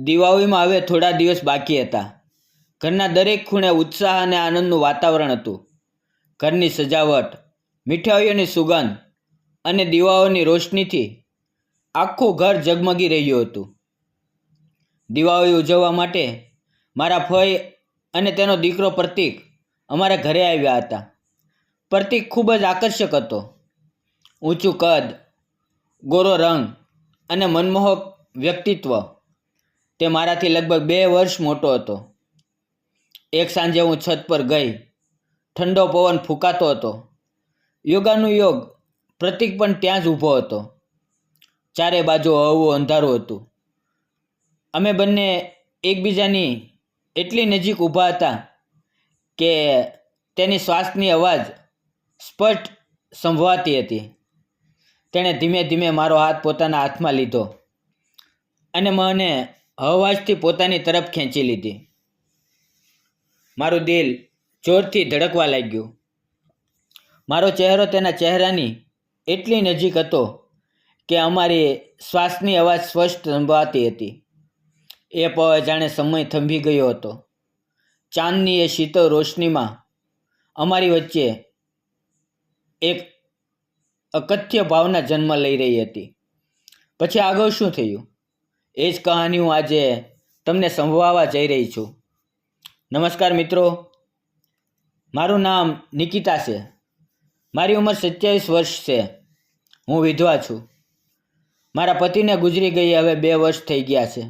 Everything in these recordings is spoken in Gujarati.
દિવાળીમાં હવે થોડા દિવસ બાકી હતા. ઘરના દરેક ખૂણે ઉત્સાહ અને આનંદનું વાતાવરણ હતું. ઘરની સજાવટ, મીઠાઈઓની સુગંધ અને દીવાઓની રોશનીથી આખું ઘર ઝગમગી રહ્યું હતું. દિવાળી ઉજવવા માટે મારા ફઈ અને તેનો દીકરો પ્રતીક અમારા ઘરે આવ્યા હતા. પ્રતીક ખૂબ જ આકર્ષક હતો. ઊંચું કદ, ગોરો રંગ અને મનમોહક વ્યક્તિત્વ. તે મારાથી લગભગ 2 વર્ષ મોટો હતો. એક સાંજે હું છત પર ગઈ. ઠંડો પવન ફૂંકાતો હતો. યોગાનું યોગ પ્રતીક પણ ત્યાં જ ઊભો હતો. ચારે બાજુ હળવું અંધારું હતું. અમે બંને એકબીજાની એટલી નજીક ઊભા હતા કે તેની શ્વાસની અવાજ સ્પષ્ટ સંભળાતી હતી. તેણે ધીમે ધીમે મારો હાથ પોતાના હાથમાં લીધો અને મને હળવાશથી પોતાની તરફ ખેંચી લીધી. મારું દિલ જોરથી ધડકવા લાગ્યું. મારો ચહેરો તેના ચહેરાની એટલી નજીક હતો કે અમારી શ્વાસની અવાજ સ્પષ્ટ સંભળાતી હતી. એ પળ જાણે સમય થંભી ગયો હતો. ચાંદની એ શીતળ રોશનીમાં અમારી વચ્ચે એક અકથ્ય ભાવના જન્મ લઈ રહી હતી. પછી આગળ શું થયું એ જ કહાની હું આજે તમને સંભળાવવા જઈ રહી છું. નમસ્કાર મિત્રો, મારું નામ નિકિતા છે. મારી ઉંમર 27 વર્ષ છે. હું વિધવા છું. મારા પતિને ગુજરી ગઈ હવે 2 વર્ષ થઈ ગયા છે.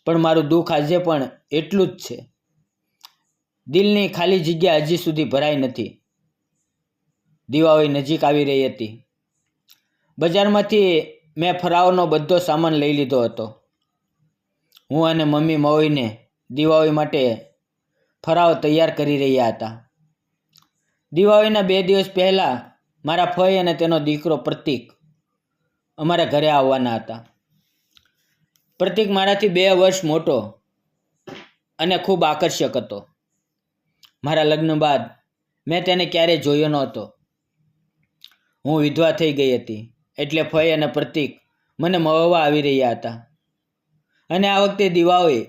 પણ મારું દુઃખ આજે પણ એટલું જ છે. દિલની ખાલી જગ્યા હજી સુધી ભરાઈ નથી. દિવાળી નજીક આવી રહી હતી. બજારમાંથી મેં ફરાળનો બધો સામાન લઈ લીધો હતો. હું અને મમ્મી મળીને દિવાળી માટે ફરાળ તૈયાર કરી રહ્યા હતા. દિવાળીના 2 દિવસ પહેલાં મારા ફઈ અને તેનો દીકરો પ્રતીક અમારા ઘરે આવવાના હતા. પ્રતીક મારાથી 2 વર્ષ મોટો અને ખૂબ આકર્ષક હતો. મારા લગ્ન બાદ મેં તેને ક્યારેય જોયો નહોતો. હું વિધવા થઈ ગઈ હતી એટલે ફઈ અને પ્રતીક મને મળવા આવી રહ્યા હતા અને આ વખતે દિવાળી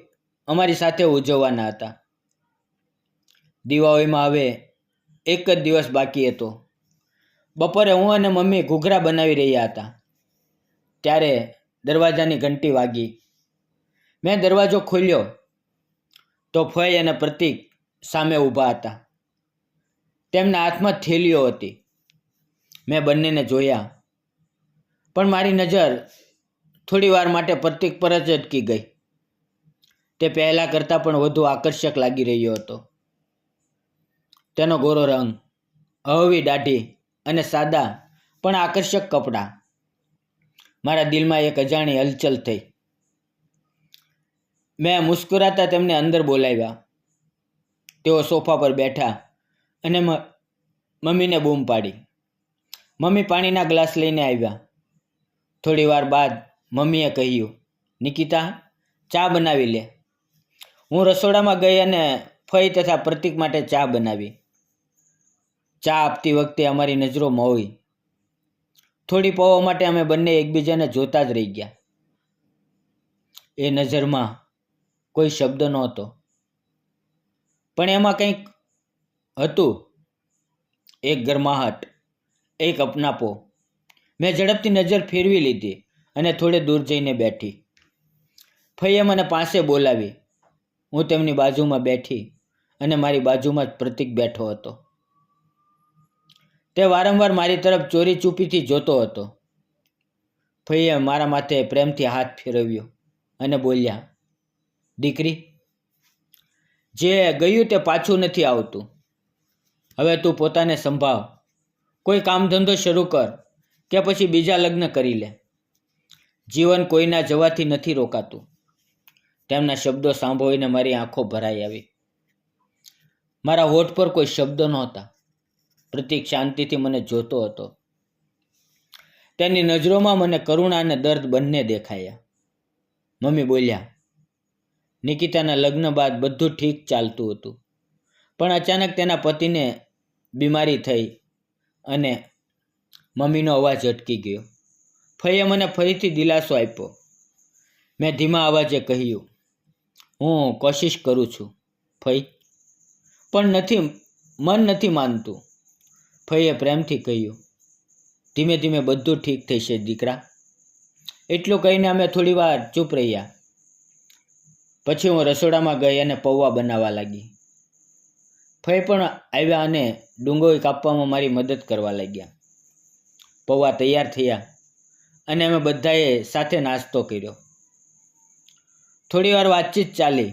અમારી સાથે ઉજવવાના હતા. દિવાળીમાં હવે એક જ દિવસ બાકી હતો. બપોરે હું અને મમ્મી ઘૂઘરા બનાવી રહ્યા હતા ત્યારે દરવાજાની ઘંટી વાગી. મેં દરવાજો ખોલ્યો તો ફઈ અને પ્રતીક સામે ઊભા હતા. તેમના હાથમાં થેલીઓ હતી. મેં બંનેને જોયા પણ મારી નજર થોડી વાર માટે પ્રતીક પર જ અટકી ગઈ. તે પહેલાં કરતાં પણ વધુ આકર્ષક લાગી રહ્યો હતો. તેનો ગોરો રંગ, હળવી દાઢી અને સાદા પણ આકર્ષક કપડાં. મારા દિલમાં એક અજાણી હલચલ થઈ. મેં મુસ્કુરાતા તેમને અંદર બોલાવ્યા. તેઓ સોફા પર બેઠા અને મમ્મીને બૂમ પાડી. મમ્મી પાણીના ગ્લાસ લઈને આવ્યા. થોડી વાર બાદ મમ્મીએ કહ્યું, નિકિતા, ચા બનાવી લે. હું રસોડામાં ગઈ અને ફઈ તથા પ્રતીક માટે ચા બનાવી. ચા આપતી વખતે અમારી નજરો મળી. થોડી પળો માટે અમે બંને એકબીજાને જોતા જ રહી ગયા. એ નજરમાં કોઈ શબ્દ નહોતો પણ એમાં કંઈક હતું. એક ગરમાહટ, એક અપનાપો. મેં ઝડપથી નજર ફેરવી લીધી અને થોડે દૂર જઈને બેઠી. ફઈએ મને પાસે બોલાવી. હું તેમની બાજુમાં બેઠી અને મારી બાજુમાં જ પ્રતીક બેઠો હતો. તે વારંવાર મારી તરફ ચોરી ચૂપીથી જોતો હતો. ફઈએ મારા માથે પ્રેમથી હાથ ફેરવ્યો અને બોલ્યા, દીકરી, જે ગયું તે પાછું નથી આવતું. હવે તું પોતાને સંભાળ. કોઈ કામ ધંધો શરૂ કર કે પછી બીજા લગ્ન કરી લે. જીવન કોઈના જવાથી નથી રોકાતું. તેમના શબ્દો સાંભળીને મારી આંખો ભરાઈ આવી. મારા હોઠ પર કોઈ શબ્દ નહોતા. પ્રતીક શાંતિથી મને જોતો હતો. તેની નજરોમાં મને કરુણા અને દર્દ બંને દેખાયા. મમ્મી બોલ્યા, નિકિતાના લગ્ન બાદ બધું ઠીક ચાલતું હતું પણ અચાનક તેના પતિને બીમારી થઈ અને મમ્મીનો અવાજ અટકી ગયો. ફઈએ મને ફરીથી દિલાસો આપ્યો મેં ધીમા અવાજે કહ્યું, હું કોશિશ કરું છું ફઈ, પણ મન નથી માનતું. ફઈએ પ્રેમથી કહ્યું, ધીમે ધીમે બધું ઠીક થશે દીકરા. એટલું કહીને અમે થોડી વાર ચૂપ રહ્યા. પછી હું રસોડામાં ગઈ અને પૌવા બનાવવા લાગી. ફઈ પણ આવ્યા અને ડુંગળી કાપવામાં મારી મદદ કરવા લાગ્યા. પૌવા તૈયાર થયા અને અમે બધાએ સાથે નાસ્તો કર્યો. થોડી વાર વાતચીત ચાલી.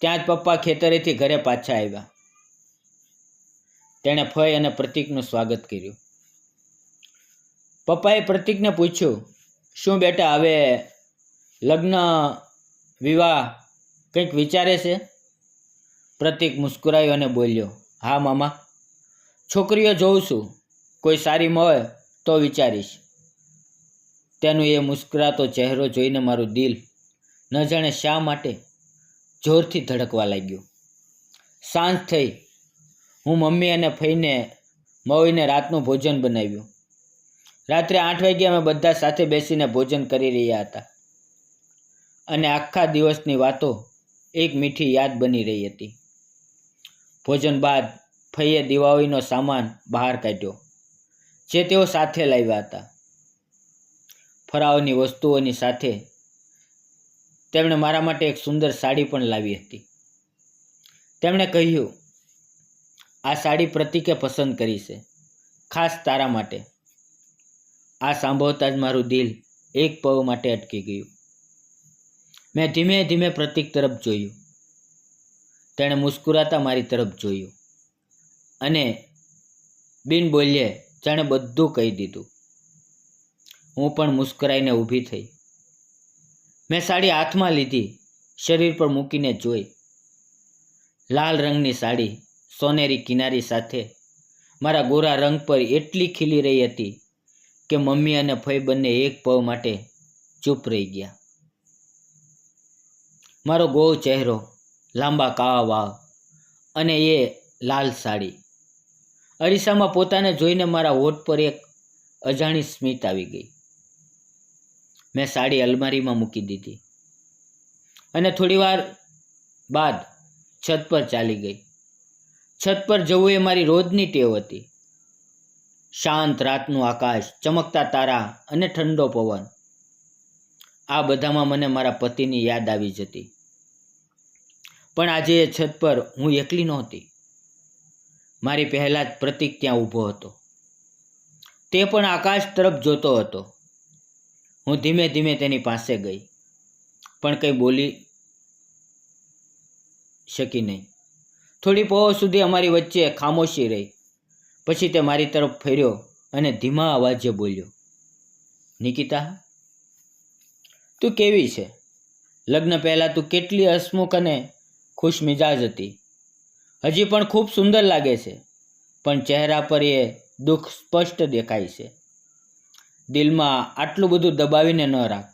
ત્યાં જ પપ્પા ખેતરેથી ઘરે પાછા આવ્યા. તેણે ફઈ અને પ્રતીકનું સ્વાગત કર્યું. પપ્પાએ પ્રતીકને પૂછ્યું, શું બેટા હવે લગ્ન વિવાહ કંઈક વિચારે છે? પ્રતીક મુસ્કુરાયો અને બોલ્યો, હા મામા, છોકરીઓ જોઉં છું, કોઈ સારી મળે તો વિચારીશ. તેનું એ મુસ્કરાતો ચહેરો જોઈને મારું દિલ ન જાણે શા માટે જોરથી ધડકવા લાગ્યું. સાંજ થઈ. હું મમ્મી અને ફઈને મળીને રાતનું ભોજન બનાવ્યું. રાત્રે 8 વાગ્યે અમે બધા સાથે બેસીને ભોજન કરી રહ્યા હતા અને આખા દિવસની વાતો એક મીઠી યાદ બની રહી હતી. ભોજન બાદ ફઈએ દિવાળીનો સામાન બહાર કાઢ્યો જે તેઓ સાથે લાવ્યા હતા. ફરાળની વસ્તુઓની સાથે તેમણે મારા માટે એક સુંદર સાડી પણ લાવી હતી. તેમણે કહ્યું, આ સાડી પ્રતીકે પસંદ કરી છે, ખાસ તારા માટે. આ સાંભળતા જ મારું દિલ એક પળ માટે અટકી ગયું. મેં ધીમે ધીમે પ્રતીક તરફ જોયું. તેણે મુસ્કુરાતા મારી તરફ જોયું અને બિન બોલ્યે જાણે બધું કહી દીધું. હું પણ મુસ્કરાઈને ઊભી થઈ. મેં સાડી હાથમાં લીધી, શરીર પર મૂકીને જોઈ. લાલ રંગની સાડી સોનેરી કિનારી સાથે મારા ગોરા રંગ પર એટલી ખીલી રહી હતી કે મમ્મી અને ફઈ બંને એક પળ માટે ચૂપ રહી ગયા. મારો ગોળ ચહેરો, લાંબા કાળા વાળ અને એ લાલ સાડી. અરીસામાં પોતાને જોઈને મારા હોઠ પર એક અજાણી સ્મિત આવી ગઈ. મેં સાડી અલમારીમાં મૂકી દીધી અને થોડી વાર બાદ છત પર ચાલી ગઈ. છત પર જવું એ મારી રોજની ટેવ હતી. શાંત રાતનું આકાશ, ચમકતા તારા અને ઠંડો પવન, આ બધામાં મને મારા પતિની યાદ આવી જતી. પણ આજે એ છત પર હું એકલી નહોતી. મારી પહેલાં જ પ્રતીક ત્યાં ઊભો હતો. તે પણ આકાશ તરફ જોતો હતો. હું ધીમે ધીમે તેની પાસે ગઈ, પણ કંઈ બોલી શકી નહીં. થોડી પળો સુધી અમારી વચ્ચે ખામોશી રહી. પછી તે મારી તરફ ફર્યો અને ધીમા અવાજે બોલ્યો, નિકિતા, તું કેવી છે? લગ્ન પહેલાં તું કેટલી હસમુખ અને ખુશ મિજાજ હતી. હજી પણ ખૂબ સુંદર લાગે છે, પણ ચહેરા પર એ દુઃખ સ્પષ્ટ દેખાય છે. દિલમાં આટલું બધું દબાવીને ન રાખ.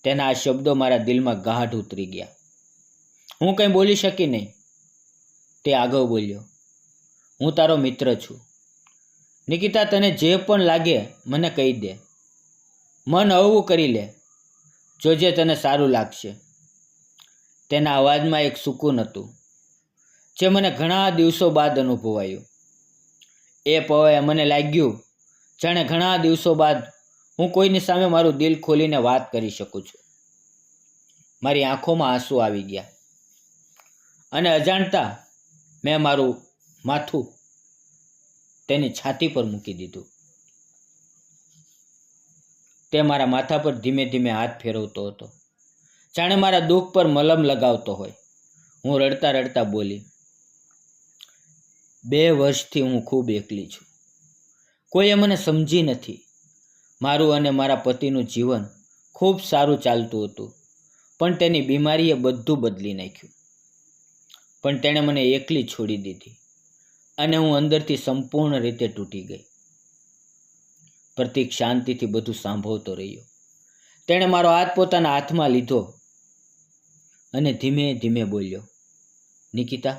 તેના આ શબ્દો મારા દિલમાં ગાઢ ઉતરી ગયા. હું કંઈ બોલી શકી નહીં. તે આગળ બોલ્યો, હું તારો મિત્ર છું. નિકિતા, તને જે પણ લાગે મને કહી દે. મન હળવું કરી લે. જોજે તને સારું લાગશે. તેના અવાજમાં એક સુકૂન હતું જે મને ઘણા દિવસો બાદ અનુભવાયું. એ પળે મને લાગ્યું જાણે ઘણા દિવસો બાદ હું કોઈની સામે મારું દિલ ખોલીને વાત કરી શકું છું. મારી આંખોમાં આંસુ આવી ગયા અને અજાણતા મેં મારું માથું તેની છાતી પર મૂકી દીધું. તે મારા માથા પર ધીમે ધીમે હાથ ફેરવતો હતો, જાણે મારા દુઃખ પર મલમ લગાવતો હોય. હું રડતા રડતા બોલી, 2 વર્ષથી હું ખૂબ એકલી છું. કોઈએ મને સમજી નથી. મારું અને મારા પતિનું જીવન ખૂબ સારું ચાલતું હતું, પણ તેની બીમારીએ બધું બદલી નાખ્યું. પણ તેણે મને એકલી છોડી દીધી અને હું અંદરથી સંપૂર્ણ રીતે તૂટી ગઈ. પ્રતીક શાંતિથી બધું સાંભળતો રહ્યો. તેણે મારો હાથ પોતાના હાથમાં લીધો અને ધીમે ધીમે બોલ્યો, નિકિતા,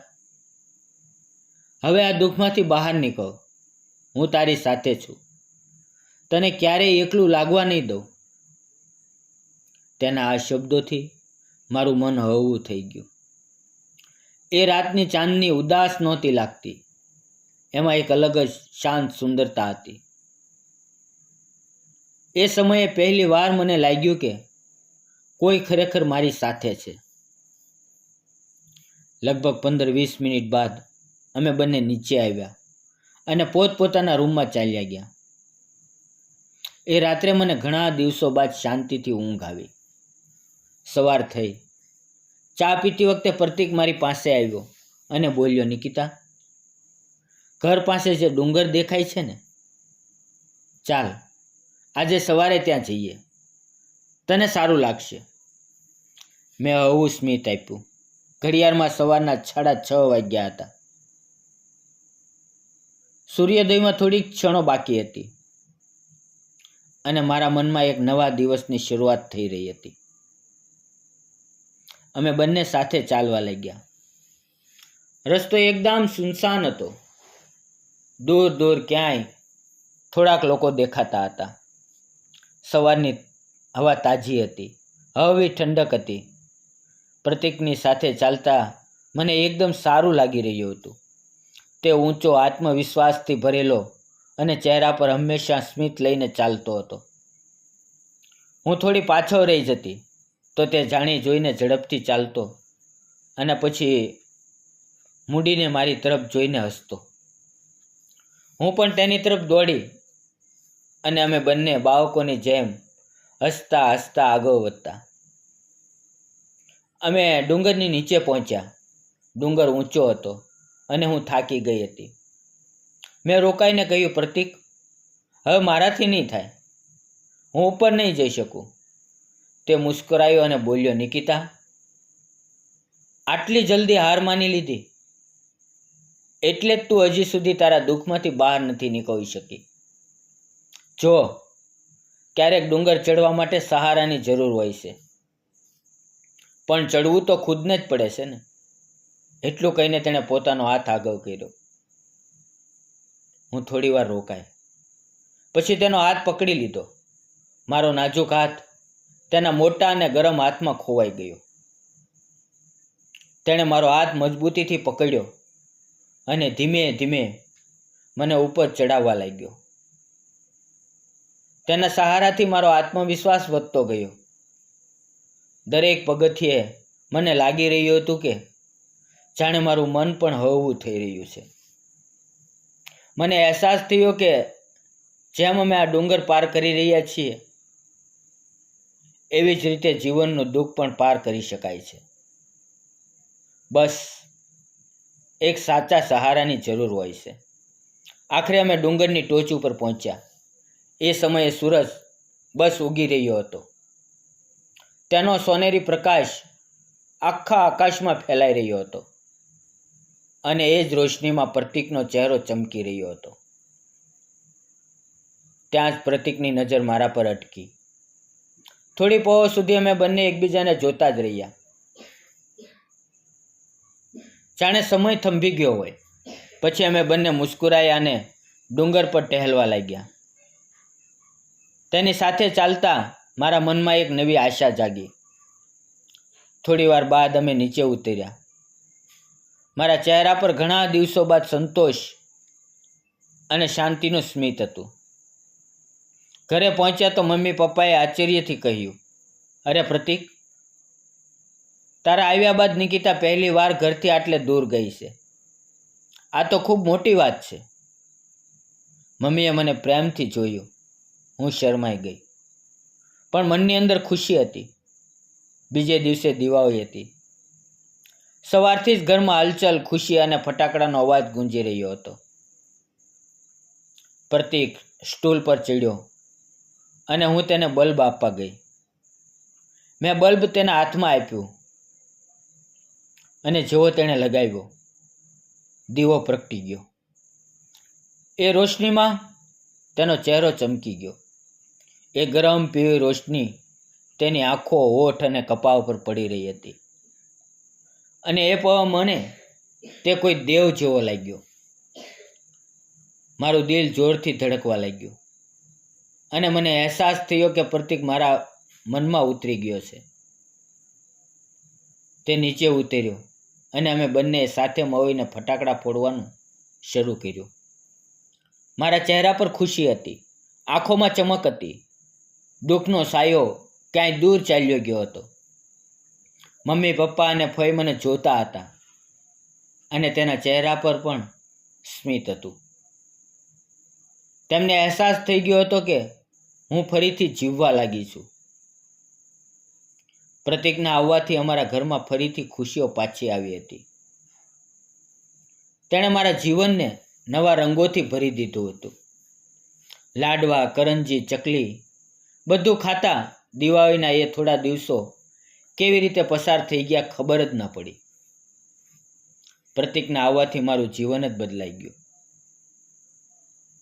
હવે આ દુઃખમાંથી બહાર નીકળ. હું તારી સાથે છું. તને ક્યારેય એકલું લાગવા નહીં દઉં. તેના આ શબ્દોથી મારું મન હળવું થઈ ગયું. એ રાતની ચાંદની ઉદાસ નહોતી લાગતી. એમાં એક અલગ જ શાંત સુંદરતા હતી. એ સમયે પહેલી વાર મને લાગ્યું કે કોઈ ખરેખર મારી સાથે છે. લગભગ 15-20 મિનિટ બાદ અમે બંને નીચે આવ્યા અને પોતપોતાના રૂમમાં ચાલ્યા ગયા. એ રાત્રે મને ઘણા દિવસો બાદ શાંતિથી ઊંઘ આવી. સવાર થઈ. ચા પીતી વખતે પ્રતીક મારી પાસે આવ્યો અને બોલ્યો, નિકિતા, ઘર પાસે જે ડુંગર દેખાય છે ને, ચાલ આજે સવારે ત્યાં જઈએ, તને સારું લાગશે. મેં હળવું સ્મિત આપ્યું. ઘડિયાળમાં સવારના 6:30 વાગ્યા હતા. સૂર્યોદયમાં થોડીક ક્ષણો બાકી હતી અને મારા મનમાં એક નવા દિવસની શરૂઆત થઈ રહી હતી. અમે બંને સાથે ચાલવા લાગ્યા. રસ્તો એકદમ સુનસાન હતો. દૂર દૂર ક્યાંય થોડાક લોકો દેખાતા હતા. સવારની હવા તાજી હતી, હળવી ઠંડક હતી. પ્રતીકની સાથે ચાલતા મને એકદમ સારું લાગી રહ્યું હતું. તે ઊંચો, આત્મવિશ્વાસથી ભરેલો અને ચહેરા પર હંમેશા સ્મિત લઈને ચાલતો હતો. હું થોડી પાછળ રહી જતી તો તે જાણી જોઈને ઝડપથી ચાલતો અને પછી મૂડીને મારી તરફ જોઈને હસતો. હું પણ તેની તરફ દોડી અને અમે બંને બાળકોની જેમ હસતા હસતા આગળ વધતા. અમે ડુંગરની નીચે પહોંચ્યા. ડુંગર ઊંચો હતો અને હું થાકી ગઈ હતી. મેં રોકાઈને કહ્યું, પ્રતીક, હવે મારાથી નહીં થાય, હું ઉપર નહીં જઈ શકું. તે મુસ્કરાયો અને બોલ્યો, નિકિતા, આટલી જલ્દી હાર માની લીધી? એટલે જ તું હજી સુધી તારા દુઃખમાંથી બહાર નથી નીકળી શકી. જો, ક્યારેક ડુંગર ચડવા માટે સહારાની જરૂર હોય છે, પણ ચડવું તો ખુદને જ પડે છે ને. એટલું કહીને તેણે પોતાનો હાથ આગળ કર્યો. હું થોડી વાર રોકાઈ. પછી તેનો હાથ પકડી લીધો. મારો નાજુક હાથ તેના મોટા અને ગરમ હાથમાં ખોવાઈ ગયો. તેણે મારો હાથ મજબૂતીથી પકડ્યો અને ધીમે ધીમે મને ઉપર ચડાવવા લાગ્યો. તેના સહારાથી મારો આત્મવિશ્વાસ વધતો ગયો. દરેક પગથિયે મને લાગી રહ્યું હતું કે જાણે મારું મન પણ હળવું થઈ રહ્યું છે. મને અહેસાસ થયો કે જેમ અમે આ ડુંગર પાર કરી રહ્યા છીએ, એવી જ રીતે જીવનનું દુઃખ પણ પાર કરી શકાય છે. બસ એક સાચા સહારાની જરૂર હોય છે. આખરે અમે ડુંગરની ટોચ ઉપર પહોંચ્યા. એ સમયે સૂરજ બસ ઉગી રહ્યો હતો. તેનો સોનેરી પ્રકાશ આખા આકાશમાં ફેલાઈ રહ્યો હતો અને એ જ રોશનીમાં પ્રતીકનો ચહેરો ચમકી રહ્યો હતો. ત્યાં જ પ્રતીકની નજર મારા પર અટકી. થોડી પળો સુધી અમે બંને એકબીજાને જોતા જ રહ્યા, જાણે સમય થંભી ગયો હોય. પછી અમે બંને મુસ્કુરાયા અને ડુંગર પર ટહેલવા લાગ્યા. તેની સાથે ચાલતા મારા મનમાં એક નવી આશા જાગી. થોડી વાર બાદ અમે નીચે ઉતર્યા. મારા ચહેરા પર ઘણા દિવસો બાદ સંતોષ અને શાંતિનું સ્મિત હતું. ઘરે પહોંચ્યા તો મમ્મી પપ્પાએ આશ્ચર્યથી કહ્યું, અરે પ્રતીક, તારા આવ્યા બાદ નિકિતા પહેલી વાર ઘરથી આટલે દૂર ગઈ છે. આ તો ખૂબ મોટી વાત છે. મમ્મીએ મને પ્રેમથી જોયું. હું શરમાઈ ગઈ, પણ મનની અંદર ખુશી હતી. બીજે દિવસે દિવાળી હતી. સવારથી જ ઘરમાં હલચલ, ખુશી અને ફટાકડાનો અવાજ ગુંજી રહ્યો હતો. પ્રતીક સ્ટૂલ પર ચડ્યો અને હું તેને બલ્બ આપવા ગઈ. મેં બલ્બ તેના હાથમાં આપ્યું અને જેવો તેણે લગાવ્યો, દીવો પ્રગટી ગયો. એ રોશનીમાં તેનો ચહેરો ચમકી ગયો. એ ગરમ પીળી રોશની તેની આંખો, હોઠ અને કપાળ પર પડી રહી હતી અને એ પળ મને તે કોઈ દેવ જેવો લાગ્યો. મારું દિલ જોરથી ધડકવા લાગ્યું અને મને અહેસાસ થયો કે પ્રતીક મારા મનમાં ઉતરી ગયો છે. તે નીચે ઉતર્યો અને અમે બંને સાથે મળીને ફટાકડા ફોડવાનું શરૂ કર્યું. મારા ચહેરા પર ખુશી હતી, આંખોમાં ચમક હતી. દુઃખનો સાયો ક્યાંય દૂર ચાલ્યો ગયો હતો. મમ્મી, પપ્પા અને ફઈ મને જોતા હતા અને તેના ચહેરા પર પણ સ્મિત હતું. તેમને અહેસાસ થઈ ગયો હતો કે હું ફરીથી જીવવા લાગી છું. પ્રતીકના આવવાથી અમારા ઘરમાં ફરીથી ખુશીઓ પાછી આવી હતી. તેણે મારા જીવનને નવા રંગોથી ભરી દીધું હતું. લાડવા, કરંજી, ચકલી બધું ખાતા દિવાળીના એ થોડા દિવસો કેવી રીતે પસાર થઈ ગયા ખબર જ ન પડી. પ્રતીકના આવવાથી મારું જીવન જ બદલાઈ ગયું.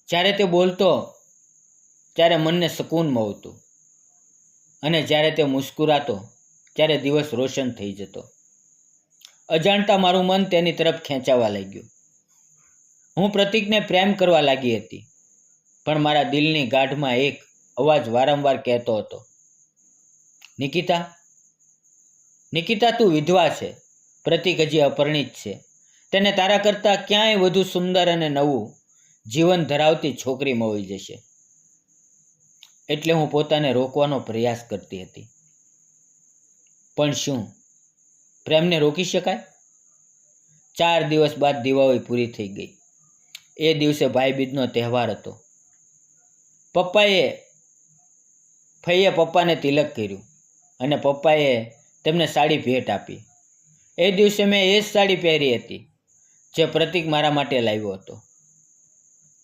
જ્યારે તે બોલતો ત્યારે મનને સુકૂન મળતું અને જ્યારે તે મુસ્કુરાતો ત્યારે દિવસ રોશન થઈ જતો. અજાણતા મારું મન તેની તરફ ખેંચાવા લાગ્યું. હું પ્રતીકને પ્રેમ કરવા લાગી હતી, પણ મારા દિલની ગાઢમાં એક અવાજ વારંવાર કહેતો હતો, નિકિતા, નિકિતા, તું વિધવા છે. પ્રતીક હજી અપરિણિત છે. તેને તારા કરતાં ક્યાંય વધુ સુંદર અને નવું જીવન ધરાવતી છોકરી મળી જશે. એટલે હું પોતાને રોકવાનો પ્રયાસ કરતી હતી. પણ શું પ્રેમને રોકી શકાય? 4 દિવસ બાદ દિવાળી પૂરી થઈ ગઈ. એ દિવસે ભાઈબીજનો તહેવાર હતો. ફઈએ પપ્પાને તિલક કર્યું અને પપ્પાએ તેમને સાડી ભેટ આપી. એ દિવસે મેં એ જ સાડી પહેરી હતી જે પ્રતીક મારા માટે લાવ્યો હતો.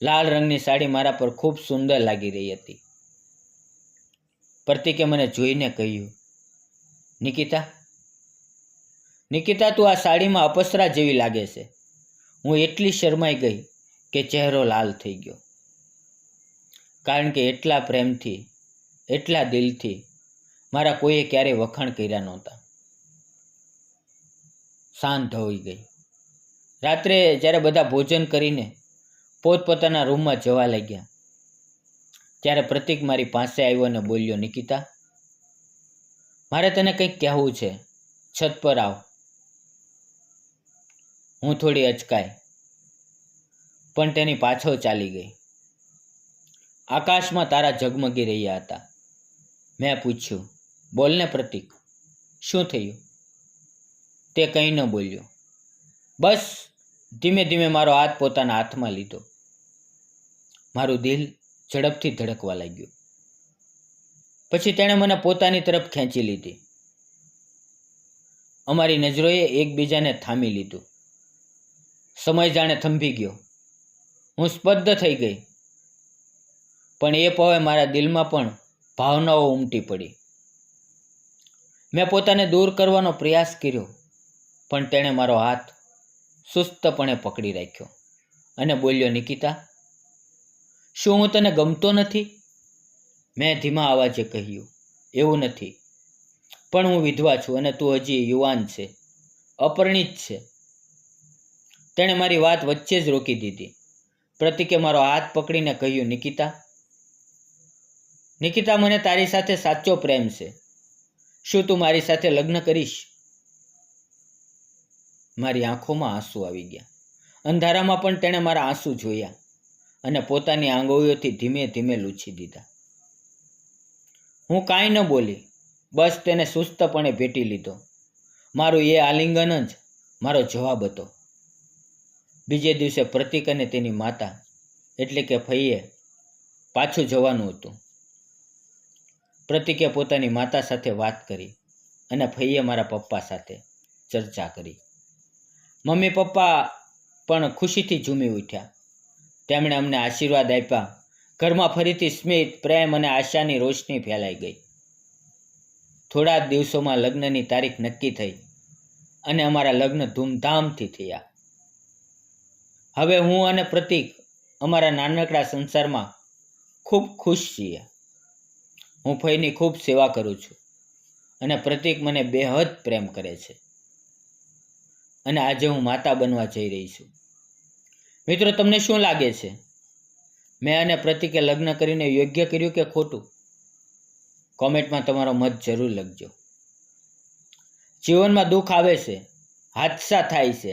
લાલ રંગની સાડી મારા પર ખૂબ સુંદર લાગી રહી હતી. પ્રતીકે મને જોઈને કહ્યું, નિકિતા, નિકિતા, તું આ સાડીમાં અપસરા જેવી લાગે છે. હું એટલી શરમાઈ ગઈ કે ચહેરો લાલ થઈ ગયો, કારણ કે એટલા પ્રેમથી, એટલા દિલથી મારા કોઈએ ક્યારેય વખાણ કર્યા નહોતા. સાંજ હોઈ ગઈ. રાત્રે જ્યારે બધા ભોજન કરીને પોતપોતાના રૂમમાં જવા લાગ્યા ત્યારે પ્રતીક મારી પાસે આવ્યો અને બોલ્યો, નિકિતા, મારે તને કંઈક કહેવું છે. છત પર આવ. હું થોડી અચકાઈ, પણ તેની પાછળ ચાલી ગઈ. આકાશમાં તારા ઝગમગી રહ્યા હતા. મેં પૂછ્યું, બોલને પ્રતીક, શું થયું? તે કંઈ ન બોલ્યો. બસ ધીમે ધીમે મારો હાથ પોતાના હાથમાં લીધો. મારું દિલ ઝડપથી ધડકવા લાગ્યું. પછી તેણે મને પોતાની તરફ ખેંચી લીધી. અમારી નજરોએ એકબીજાને થામી લીધું. સમય જાણે થંભી ગયો. હું સ્તબ્ધ થઈ ગઈ. પણ એ પવે મારા દિલમાં પણ ભાવનાઓ ઉમટી પડી. મેં પોતાને દૂર કરવાનો પ્રયાસ કર્યો, પણ તેણે મારો હાથ સુસ્તપણે પકડી રાખ્યો અને બોલ્યો, નિકિતા, શું હું તને ગમતો નથી? મેં ધીમા અવાજે કહ્યું, એવું નથી, પણ હું વિધવા છું અને તું હજી યુવાન છે, અપરિણિત છે. તેણે મારી વાત વચ્ચે જ રોકી દીધી. પ્રતીકે મારો હાથ પકડીને કહ્યું, નિકિતા, નિકિતા, મને તારી સાથે સાચો પ્રેમ છે. શું તું મારી સાથે લગ્ન કરીશ? મારી આંખોમાં આંસુ આવી ગયા. અંધારામાં પણ તેણે મારા આંસુ જોયા અને પોતાની આંગળીઓથી ધીમે ધીમે લૂછી દીધા. હું કાંઈ ન બોલી, બસ તેને સુસ્તપણે ભેટી લીધો. મારું એ આલિંગન જ મારો જવાબ હતો. બીજે દિવસે પ્રતીક અને તેની માતા એટલે કે ફઈએ પાછું જવાનું હતું. પ્રતીકે પોતાની માતા સાથે વાત કરી અને ફઈએ મારા પપ્પા સાથે ચર્ચા કરી. મમ્મી પપ્પા પણ ખુશીથી ઝૂમી ઉઠ્યા. તેમણે અમને આશીર્વાદ આપ્યા. ઘરમાં ફરીથી સ્મિત, પ્રેમ અને આશાની રોશની ફેલાઈ ગઈ. થોડા જ દિવસોમાં લગ્નની તારીખ નક્કી થઈ અને અમારા લગ્ન ધૂમધામથી થયા. હવે હું અને પ્રતીક અમારા નાનકડા સંસારમાં ખૂબ ખુશ છીએ. હું ફઈની ખૂબ સેવા કરું છું અને પ્રતીક મને બેહદ પ્રેમ કરે છે અને આજે હું માતા બનવા જઈ રહી છું. મિત્રો, તમને શું લાગે છે? મેં અને પ્રતીકે લગ્ન કરીને યોગ્ય કર્યું કે ખોટું? કોમેન્ટમાં તમારો મત જરૂર લખજો. જીવનમાં દુઃખ આવે છે, હાદસા થાય છે,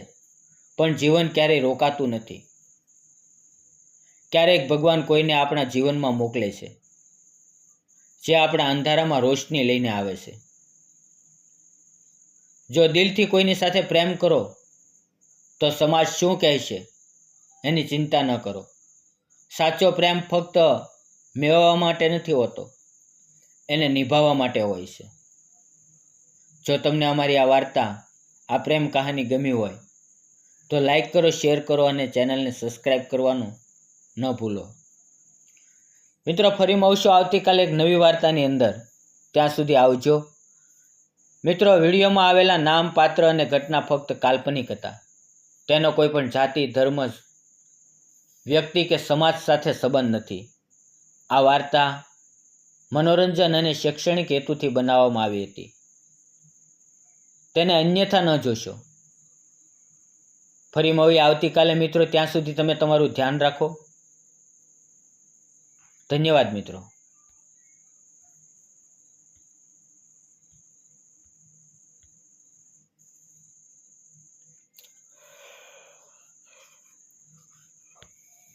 પણ જીવન ક્યારેય રોકાતું નથી. ક્યારેક ભગવાન કોઈને આપણા જીવનમાં મોકલે છે, જે આપણા અંધારામાં રોશની લઈને આવે છે. જો દિલથી કોઈની સાથે પ્રેમ કરો તો સમાજ શું કહેશે એની ચિંતા ન કરો. સાચો પ્રેમ ફક્ત મેળવવા માટે નથી હોતો, એને નિભાવવા માટે હોય છે. જો તમને અમારી આ વાર્તા, આ પ્રેમ કહાની ગમી હોય તો લાઈક કરો, શેર કરો અને ચેનલને સબસ્ક્રાઈબ કરવાનું ન ભૂલો. મિત્રો, ફરી મળશું આવતીકાલે એક નવી વાર્તાની અંદર. ત્યાં સુધી આવજો. મિત્રો, વિડીયોમાં આવેલા નામ, પાત્ર અને ઘટના ફક્ત કાલ્પનિક હતા. તેનો કોઈ પણ જાતિ, ધર્મ, વ્યક્તિ કે સમાજ સાથે સંબંધ નથી. આ વાર્તા મનોરંજન અને શૈક્ષણિક હેતુથી બનાવવામાં આવી હતી. તેને અન્યથા ન જોશો. ફરી મળીએ આવતીકાલે મિત્રો. ત્યાં સુધી તમે તમારું ધ્યાન રાખો. ધન્યવાદ મિત્રો.